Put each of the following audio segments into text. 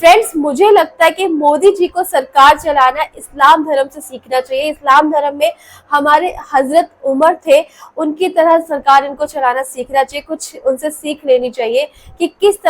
Friends, मुझे लगता है कि मोदी जी को सरकार चलाना इस्लाम धर्म से सीखना चाहिए। इस्लाम धर्म में हमारे हजरत उमर थे, उनकी तरह सरकार इनको चलाना सीखना चाहिए। कुछ उनसे सीख लेनी चाहिए कि किस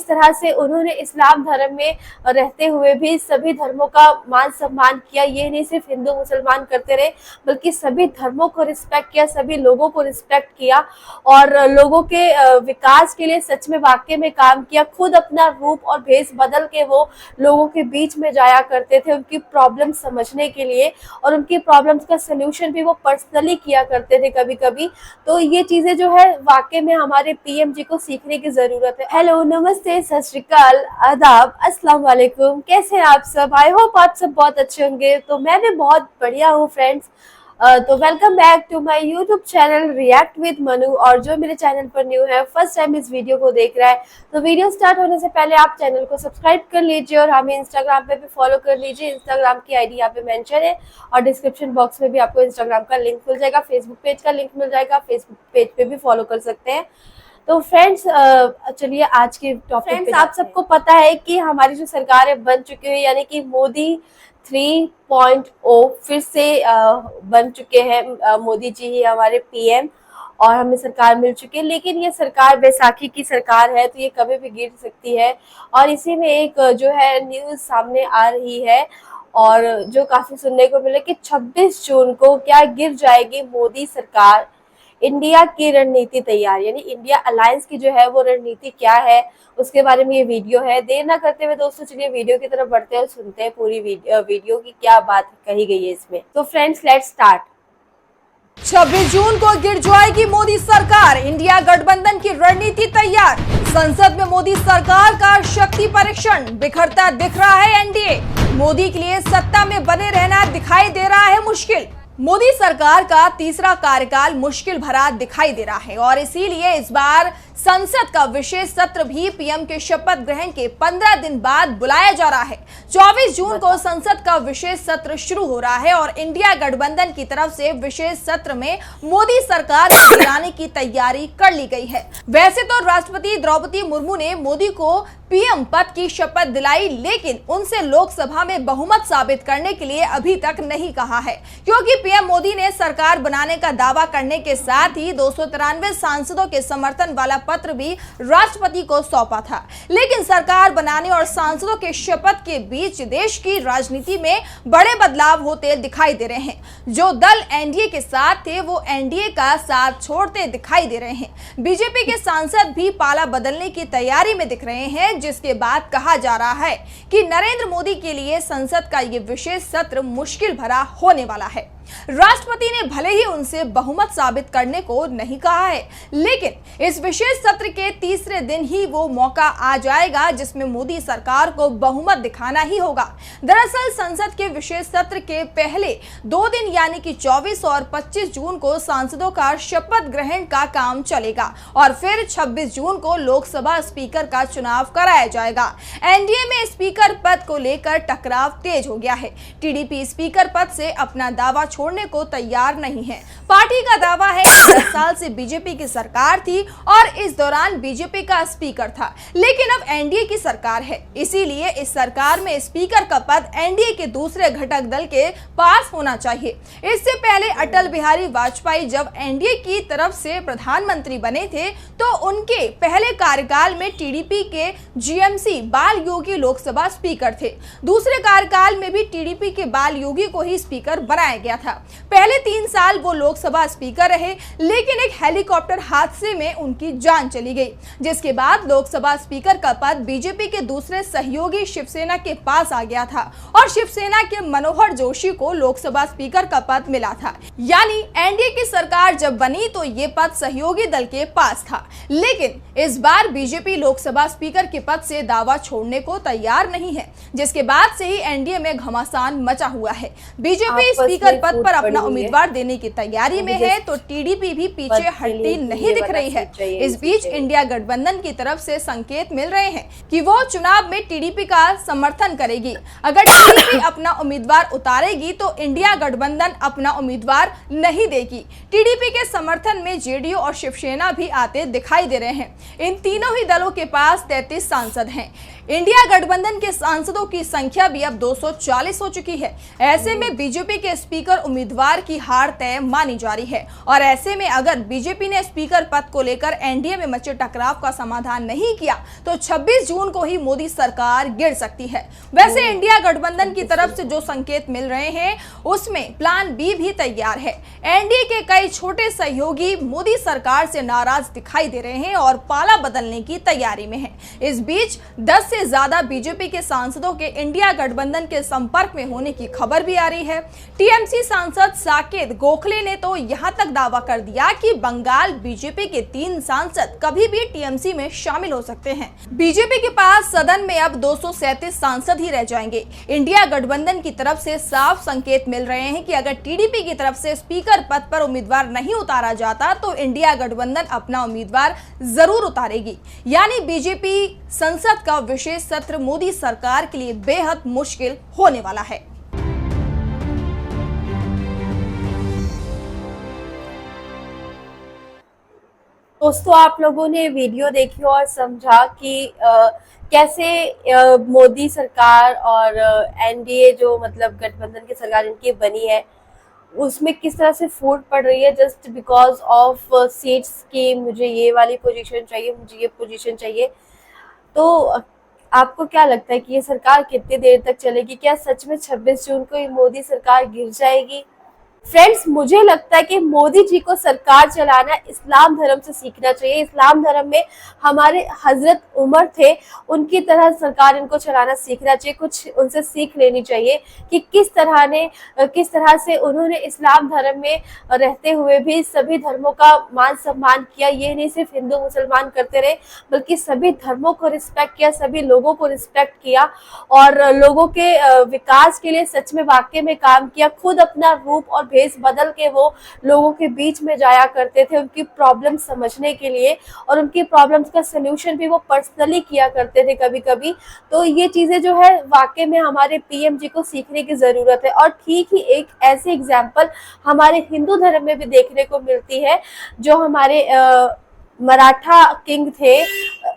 तरह से उन्होंने इस्लाम धर्म में रहते हुए भी सभी धर्मों का मान सम्मान किया। ये नहीं सिर्फ हिंदू मुसलमान करते रहे, बल्कि सभी धर्मों को रिस्पेक्ट किया, सभी लोगों को रिस्पेक्ट किया और लोगों के विकास के लिए सच में वाकई में काम किया। खुद अपना रूप और भेष बदल के वो लोगों के बीच में जाया करते थे उनकी प्रॉब्लम समझने के लिए, और उनकी प्रॉब्लम्स का सलूशन भी वो पर्सनली किया करते थे कभी कभी। तो ये चीजें जो है वाकई में हमारे पीएम जी को सीखने की जरूरत है। हेलो, नमस्ते, सत श्री अकाल, आदाब, अस्सलाम वालेकुम। कैसे हैं आप सब? आई होप आप सब बहुत अच्छे होंगे। तो मैं भी बहुत बढ़िया हूँ फ्रेंड्स। तो welcome back to my YouTube channel react with Manu. और जो मेरे चैनल पर न्यू है, फर्स्ट टाइम इस वीडियो को देख रहा है, तो वीडियो स्टार्ट होने से पहले आप चैनल को सब्सक्राइब कर लीजिए और हमें इंस्टाग्राम पे भी फॉलो कर लीजिए। इंस्टाग्राम की आईडी यहाँ पे मेंशन है और डिस्क्रिप्शन बॉक्स में भी आपको इंस्टाग्राम का लिंक मिल जाएगा, फेसबुक पेज का लिंक मिल जाएगा, फेसबुक पेज पे भी फॉलो कर सकते हैं। तो फ्रेंड्स, चलिए आज के टॉपिक पे। आप सबको पता है कि हमारी जो सरकार है बन चुकी है, यानी कि मोदी 3.0 फिर से बन चुके हैं। मोदी जी ही हमारे पीएम और हमें सरकार मिल चुकी है। लेकिन ये सरकार बैसाखी की सरकार है, तो ये कभी भी गिर सकती है। और इसी में एक जो है न्यूज़ सामने आ रही है और जो काफी सुनने को मिला कि 26 जून को क्या गिर जाएगी मोदी सरकार। इंडिया की रणनीति तैयार, यानी इंडिया अलायंस की जो है वो रणनीति क्या है, उसके बारे में ये वीडियो है। देर ना करते हुए दोस्तों, चलिए वीडियो की तरफ बढ़ते हैं और सुनते हैं पूरी वीडियो की क्या बात कही गई है इसमें। तो फ्रेंड्स, लेट्स स्टार्ट। 26 जून को गिर जाएगी मोदी सरकार, इंडिया गठबंधन की रणनीति तैयार। संसद में मोदी सरकार का शक्ति परीक्षण, बिखरता दिख रहा है एनडीए। मोदी के लिए सत्ता में बने रहना दिखाई दे रहा है मुश्किल। मोदी सरकार का तीसरा कार्यकाल मुश्किल भरा दिखाई दे रहा है और इसीलिए इस बार संसद का विशेष सत्र भी पीएम के शपथ ग्रहण के 15 दिन बाद बुलाया जा रहा है। 24 जून को संसद का विशेष सत्र शुरू हो रहा है और इंडिया गठबंधन की तरफ से विशेष सत्र में मोदी सरकार को गिराने की तैयारी कर ली गई है। वैसे तो राष्ट्रपति द्रौपदी मुर्मू ने मोदी को पीएम पद की शपथ दिलाई, लेकिन उनसे लोकसभा में बहुमत साबित करने के लिए अभी तक नहीं कहा है, क्योंकि पीएम मोदी ने सरकार बनाने का दावा करने के साथ ही 293 सांसदों के समर्थन वाला पत्र भी राष्ट्रपति को सौंपा था। लेकिन सरकार बनाने और सांसदों के शपथ के बीच देश की राजनीति में बड़े बदलाव होते दिखाई दे रहे हैं। जो दल एनडीए के साथ थे वो एनडीए का साथ छोड़ते दिखाई दे रहे हैं। बीजेपी के सांसद भी पाला बदलने की तैयारी में दिख रहे हैं, जिसके बाद कहा जा रहा है कि नरेंद्र मोदी के लिए संसद का ये विशेष सत्र मुश्किल भरा होने वाला है। राष्ट्रपति ने भले ही उनसे बहुमत साबित करने को नहीं कहा है, लेकिन इस विशेष सत्र के तीसरे दिन ही वो मौका आ जाएगा जिसमें मोदी सरकार को बहुमत दिखाना ही होगा। दरअसल संसद के विशेष सत्र के पहले 2 दिन यानी कि 24 और 25 जून को सांसदों का शपथ ग्रहण का काम चलेगा और फिर 26 जून को लोकसभा स्पीकर का चुनाव कराया जाएगा। एनडीए में स्पीकर पद को लेकर टकराव तेज हो गया है। टीडीपी स्पीकर पद से अपना दावा छोड़ने को तैयार नहीं है। पार्टी का दावा है कि 10 साल से बीजेपी की सरकार थी और इस दौरान बीजेपी का स्पीकर था, लेकिन अब एनडीए की सरकार है, इसीलिए इस सरकार में स्पीकर का पद एनडीए के दूसरे घटक दल के पास होना चाहिए। इससे पहले अटल बिहारी वाजपेयी जब एनडीए की तरफ से प्रधानमंत्री बने थे तो उनके पहले कार्यकाल में टीडीपी के जीएमसी बाल योगी लोकसभा स्पीकर थे। दूसरे कार्यकाल में भी टीडीपी के बाल योगी को ही स्पीकर बनाया गया था। पहले 3 साल वो लोकसभा स्पीकर रहे, लेकिन एक हेलीकॉप्टर हादसे में उनकी जान चली गई, जिसके बाद लोकसभा स्पीकर का पद बीजेपी के दूसरे सहयोगी शिवसेना के पास आ गया था और शिवसेना के मनोहर जोशी को लोकसभा स्पीकर का पद मिला था। यानी एनडीए की सरकार जब बनी तो ये पद सहयोगी दल के पास था, लेकिन इस बार बीजेपी लोकसभा स्पीकर के पद से दावा छोड़ने को तैयार नहीं है, जिसके बाद से ही एनडीए में घमासान मचा हुआ है। बीजेपी स्पीकर पद पर अपना उम्मीदवार देने की तैयारी में है, तो टीडीपी भी पीछे हटती नहीं दिख रही है। इस बीच इंडिया गठबंधन की तरफ से संकेत मिल रहे हैं कि वो चुनाव में टीडीपी का समर्थन करेगी। अगर टीडीपी अपना उम्मीदवार उतारेगी तो इंडिया गठबंधन अपना उम्मीदवार नहीं देगी। टीडीपी के समर्थन में जेडीयू और शिवसेना भी आते दिखाई दे रहे हैं। इन तीनों ही दलों के पास 33 सांसद हैं। इंडिया गठबंधन के सांसदों की संख्या भी अब 240 हो चुकी है। ऐसे में बीजेपी के स्पीकर उम्मीदवार की हार तय मानी जा रही है और ऐसे में अगर बीजेपी ने स्पीकर पद को लेकर एनडीए में मचे टकराव का समाधान नहीं किया तो 26 जून को ही मोदी सरकार गिर सकती है। वैसे इंडिया गठबंधन की तरफ से जो संकेत मिल रहे हैं उसमें प्लान बी भी तैयार है। एनडीए के कई छोटे सहयोगी मोदी सरकार से नाराज दिखाई दे रहे हैं और पाला बदलने की तैयारी में हैं। इस बीच 10 से ज्यादा बीजेपी के सांसदों के इंडिया गठबंधन के संपर्क में होने की खबर भी आ रही है। टीएमसी सांसद साकेत गोखले ने तो यहां तक दावा कर दिया कि बंगाल बीजेपी के 3 सांसद कभी भी टीएमसी में शामिल हो सकते हैं। बीजेपी के पास सदन में अब 237 सांसद ही रह जाएंगे। इंडिया गठबंधन की तरफ से साफ संकेत मिल रहे हैं कि अगर टीडीपी की तरफ से स्पीकर पद पर उम्मीदवार नहीं उतारा जाता तो इंडिया गठबंधन अपना उम्मीदवार जरूर उतारेगी। यानी बीजेपी संसद का विशेष सत्र मोदी सरकार के लिए बेहद मुश्किल होने वाला है। दोस्तों, आप लोगों ने वीडियो देखी और समझा कि कैसे मोदी सरकार और एनडीए जो मतलब गठबंधन की सरकार इनकी बनी है उसमें किस तरह से फूट पड़ रही है जस्ट बिकॉज ऑफ सीट्स की मुझे ये वाली पोजीशन चाहिए, मुझे ये पोजीशन चाहिए। तो आपको क्या लगता है कि ये सरकार कितनी देर तक चलेगी? क्या सच में 26 जून को ये मोदी सरकार गिर जाएगी? फ्रेंड्स, मुझे लगता है कि मोदी जी को सरकार चलाना इस्लाम धर्म से सीखना चाहिए। इस्लाम धर्म में हमारे हजरत उमर थे, उनकी तरह सरकार इनको चलाना सीखना चाहिए। कुछ उनसे सीख लेनी चाहिए कि किस तरह से उन्होंने इस्लाम धर्म में रहते हुए भी सभी धर्मों का मान सम्मान किया। ये नहीं सिर्फ हिंदू मुसलमान करते रहे बल्कि सभी धर्मों को रिस्पेक्ट किया, सभी लोगों को रिस्पेक्ट किया और लोगों के विकास के लिए सच में वाकई में काम किया। खुद अपना रूप और भेष बदल के वो लोगों के बीच में जाया करते थे उनकी प्रॉब्लम समझने के लिए और उनकी प्रॉब्लम्स का सलूशन भी वो पर्सनली किया करते थे कभी कभी। तो ये चीज़ें जो है वाकई में हमारे पीएम जी को सीखने की ज़रूरत है। और ठीक ही एक ऐसी एग्जाम्पल हमारे हिंदू धर्म में भी देखने को मिलती है। जो हमारे मराठा किंग थे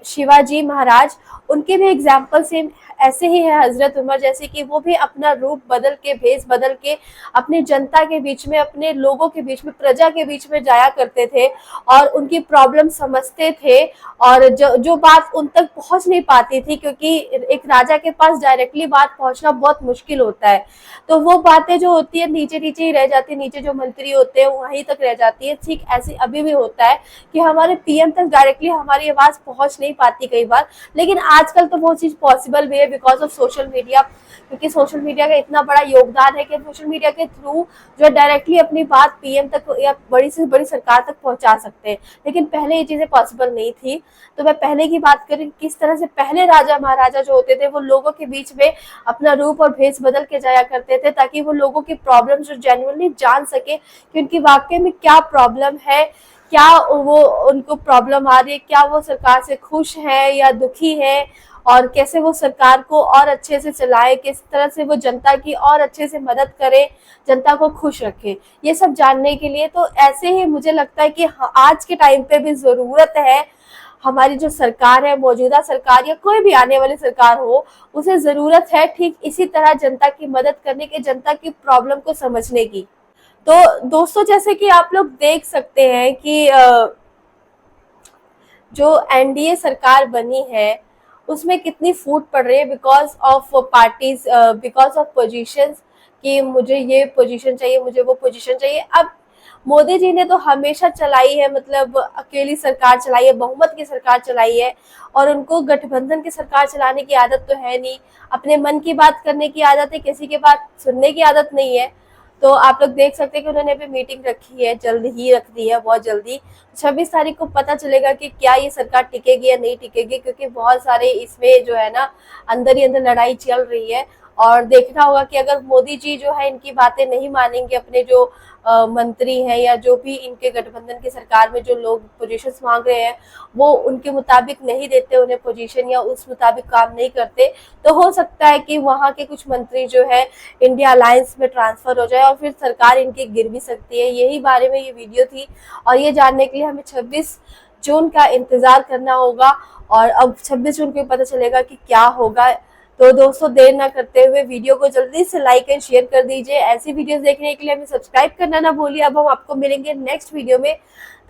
शिवाजी महाराज, उनके भी एग्जाम्पल सेम ऐसे ही है हजरत उमर जैसे कि वो भी अपना रूप बदल के, भेष बदल के अपने जनता के बीच में, अपने लोगों के बीच में, प्रजा के बीच में जाया करते थे और उनकी प्रॉब्लम समझते थे। और जो बात उन तक पहुंच नहीं पाती थी, क्योंकि एक राजा के पास डायरेक्टली बात पहुंचना बहुत मुश्किल होता है, तो वो बातें जो होती है नीचे नीचे ही रह जाती है, नीचे जो मंत्री होते हैं वहीं तक रह जाती है। ठीक ऐसे अभी भी होता है कि हमारे पीएम तक डायरेक्टली हमारी आवाज पहुंच नहीं पाती कई बार, लेकिन आजकल तो वो चीज पॉसिबल भी है बिकॉज ऑफ सोशल मीडिया। क्योंकि सोशल मीडिया का इतना बड़ा योगदान है कि सोशल मीडिया के थ्रू जो डायरेक्टली अपनी बात पीएम तक या बड़ी से बड़ी सरकार तक पहुंचा सकते हैं, लेकिन पहले ये चीजें पॉसिबल नहीं थी। तो मैं पहले की बात करूं किस तरह से पहले राजा महाराजा जो होते थे वो लोगों के बीच में अपना रूप और भेष बदल के जाया करते थे ताकि वो लोगों की प्रॉब्लम जो जेन्युइनली जान सके कि उनकी वाकई में क्या प्रॉब्लम है, क्या वो उनको प्रॉब्लम आ रही है, क्या वो सरकार से खुश है या दुखी है और कैसे वो सरकार को और अच्छे से चलाए, किस तरह से वो जनता की और अच्छे से मदद करे, जनता को खुश रखे, ये सब जानने के लिए। तो ऐसे ही मुझे लगता है कि आज के टाइम पे भी ज़रूरत है हमारी जो सरकार है, मौजूदा सरकार या कोई भी आने वाली सरकार हो, उसे ज़रूरत है ठीक इसी तरह जनता की मदद करने की, जनता की प्रॉब्लम को समझने की। तो दोस्तों, जैसे कि आप लोग देख सकते हैं कि जो एनडीए सरकार बनी है उसमें कितनी फूट पड़ रही है because of parties, because of positions कि मुझे ये पोजीशन चाहिए, मुझे वो पोजीशन चाहिए। अब मोदी जी ने तो हमेशा चलाई है, मतलब अकेली सरकार चलाई है, बहुमत की सरकार चलाई है और उनको गठबंधन की सरकार चलाने की आदत तो है नहीं। अपने मन की बात करने की आदत है, किसी की बात सुनने की आदत नहीं है। तो आप लोग देख सकते हैं कि उन्होंने अभी मीटिंग रखी है, जल्द ही रख दी है, बहुत जल्दी 26 तारीख को पता चलेगा कि क्या ये सरकार टिकेगी या नहीं टिकेगी, क्योंकि बहुत सारे इसमें जो है ना अंदर ही अंदर लड़ाई चल रही है। और देखना होगा कि अगर मोदी जी जो है इनकी बातें नहीं मानेंगे, अपने जो मंत्री हैं या जो भी इनके गठबंधन की सरकार में जो लोग पोजीशंस मांग रहे हैं वो उनके मुताबिक नहीं देते उन्हें पोजीशन या उस मुताबिक काम नहीं करते, तो हो सकता है कि वहाँ के कुछ मंत्री जो है इंडिया अलायंस में ट्रांसफर हो जाए और फिर सरकार इनकी गिर भी सकती है। यही बारे में ये वीडियो थी और ये जानने के लिए हमें 26 जून का इंतजार करना होगा और अब 26 जून को पता चलेगा कि क्या होगा। तो दोस्तों देर ना करते हुए वीडियो को जल्दी से लाइक एंड शेयर कर दीजिए। ऐसी वीडियोस देखने के लिए हमें सब्सक्राइब करना ना भूलिए। अब हम आपको मिलेंगे नेक्स्ट वीडियो में,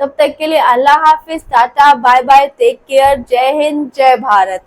तब तक के लिए अल्लाह हाफिज, tata, bye bye, take care, जय हिंद, जय भारत।